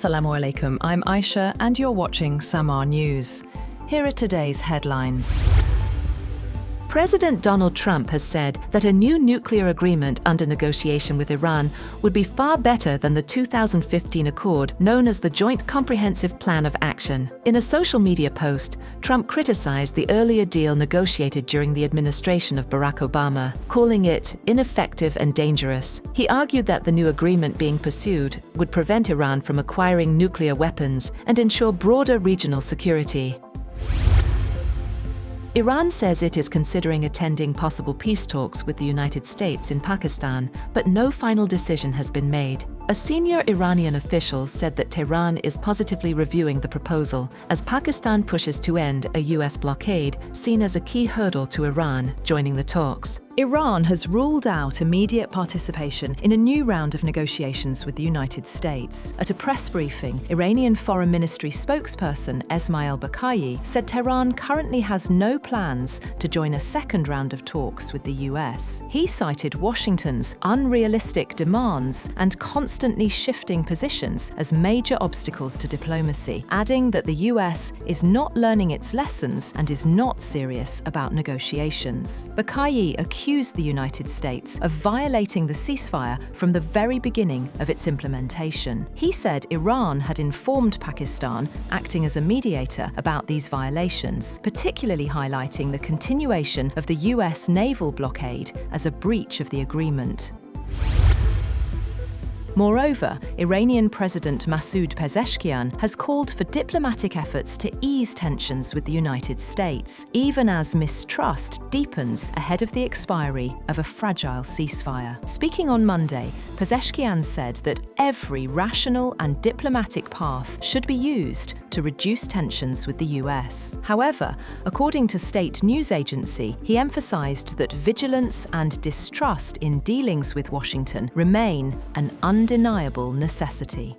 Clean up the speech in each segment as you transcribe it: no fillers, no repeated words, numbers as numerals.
Assalamu alaikum, I'm Aisha and you're watching Samaa News. Here are today's headlines. President Donald Trump has said that a new nuclear agreement under negotiation with Iran would be far better than the 2015 accord known as the Joint Comprehensive Plan of Action. In a social media post, Trump criticized the earlier deal negotiated during the administration of Barack Obama, calling it ineffective and dangerous. He argued that the new agreement being pursued would prevent Iran from acquiring nuclear weapons and ensure broader regional security. Iran says it is considering attending possible peace talks with the United States in Pakistan, but no final decision has been made. A senior Iranian official said that Tehran is positively reviewing the proposal as Pakistan pushes to end a U.S. blockade, seen as a key hurdle to Iran joining the talks. Iran has ruled out immediate participation in a new round of negotiations with the United States. At a press briefing, Iranian Foreign Ministry spokesperson Esmail Baqai said Tehran currently has no plans to join a second round of talks with the US. He cited Washington's unrealistic demands and constantly shifting positions as major obstacles to diplomacy, adding that the US is not learning its lessons and is not serious about negotiations. Baqai accused the United States of violating the ceasefire from the very beginning of its implementation. He said Iran had informed Pakistan, acting as a mediator, about these violations, particularly highlighting the continuation of the US naval blockade as a breach of the agreement. Moreover, Iranian President Masoud Pezeshkian has called for diplomatic efforts to ease tensions with the United States, even as mistrust deepens ahead of the expiry of a fragile ceasefire. Speaking on Monday, Pezeshkian said that every rational and diplomatic path should be used to reduce tensions with the US. However, according to state news agency, he emphasized that vigilance and distrust in dealings with Washington remain an undeniable necessity.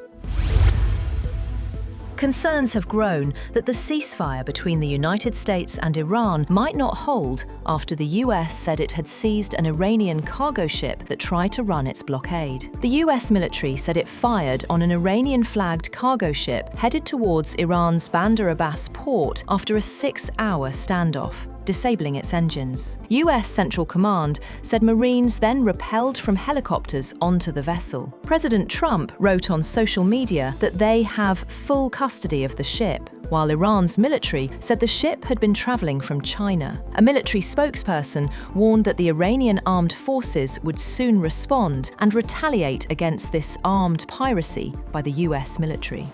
Concerns have grown that the ceasefire between the United States and Iran might not hold after the US said it had seized an Iranian cargo ship that tried to run its blockade. The US military said it fired on an Iranian-flagged cargo ship headed towards Iran's Bandar Abbas port after a 6-hour standoff, disabling its engines. US Central Command said Marines then rappelled from helicopters onto the vessel. President Trump wrote on social media that they have full custody of the ship, while Iran's military said the ship had been travelling from China. A military spokesperson warned that the Iranian armed forces would soon respond and retaliate against this armed piracy by the US military.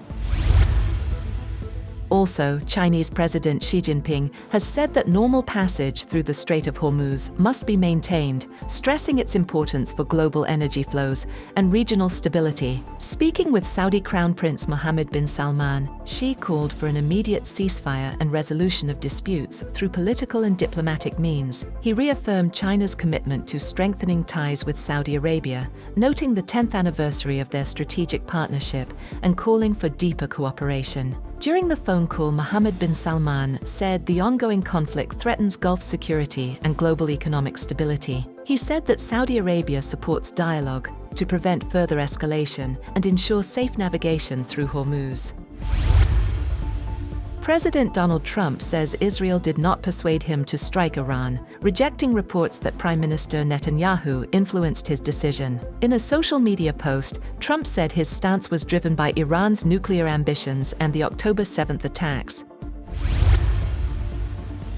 Also, Chinese President Xi Jinping has said that normal passage through the Strait of Hormuz must be maintained, stressing its importance for global energy flows and regional stability. Speaking with Saudi Crown Prince Mohammed bin Salman, Xi called for an immediate ceasefire and resolution of disputes through political and diplomatic means. He reaffirmed China's commitment to strengthening ties with Saudi Arabia, noting the 10th anniversary of their strategic partnership and calling for deeper cooperation. During the phone call, Mohammed bin Salman said the ongoing conflict threatens Gulf security and global economic stability. He said that Saudi Arabia supports dialogue to prevent further escalation and ensure safe navigation through Hormuz. President Donald Trump says Israel did not persuade him to strike Iran, rejecting reports that Prime Minister Netanyahu influenced his decision. In a social media post, Trump said his stance was driven by Iran's nuclear ambitions and the October 7th attacks.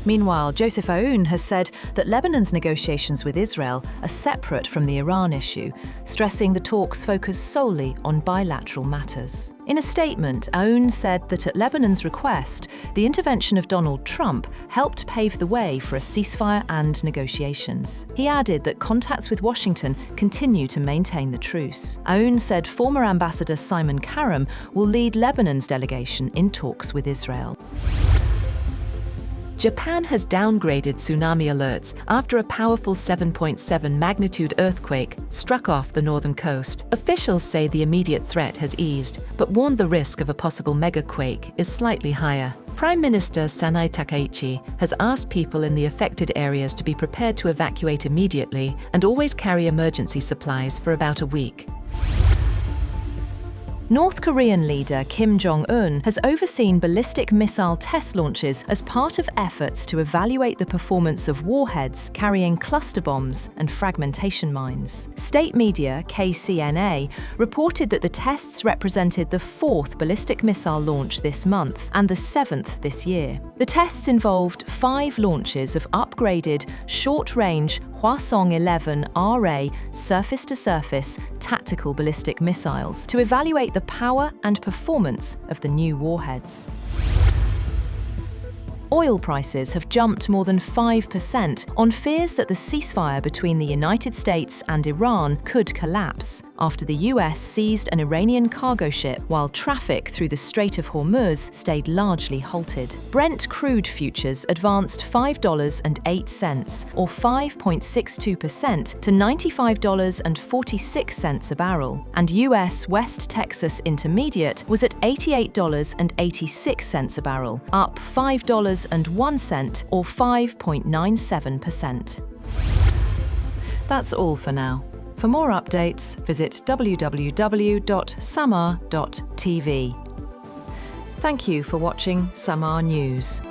Meanwhile, Joseph Aoun has said that Lebanon's negotiations with Israel are separate from the Iran issue, stressing the talks focus solely on bilateral matters. In a statement, Aoun said that at Lebanon's request, the intervention of Donald Trump helped pave the way for a ceasefire and negotiations. He added that contacts with Washington continue to maintain the truce. Aoun said former Ambassador Simon Karam will lead Lebanon's delegation in talks with Israel. Japan has downgraded tsunami alerts after a powerful 7.7 magnitude earthquake struck off the northern coast. Officials say the immediate threat has eased, but warned the risk of a possible megaquake is slightly higher. Prime Minister Sanai Takaichi has asked people in the affected areas to be prepared to evacuate immediately and always carry emergency supplies for about a week. North Korean leader Kim Jong-un has overseen ballistic missile test launches as part of efforts to evaluate the performance of warheads carrying cluster bombs and fragmentation mines. State media, KCNA, reported that the tests represented the fourth ballistic missile launch this month and the seventh this year. The tests involved 5 launches of upgraded, short-range Hwasong-11 RA surface-to-surface tactical ballistic missiles to evaluate the power and performance of the new warheads. Oil prices have jumped more than 5% on fears that the ceasefire between the United States and Iran could collapse after the US seized an Iranian cargo ship while traffic through the Strait of Hormuz stayed largely halted. Brent crude futures advanced $5.08, or 5.62% to $95.46 a barrel, and US West Texas Intermediate was at $88.86 a barrel, up $5.01 or 5.97%. That's all for now. For more updates, visit www.samaa.tv. Thank you for watching Samaa News.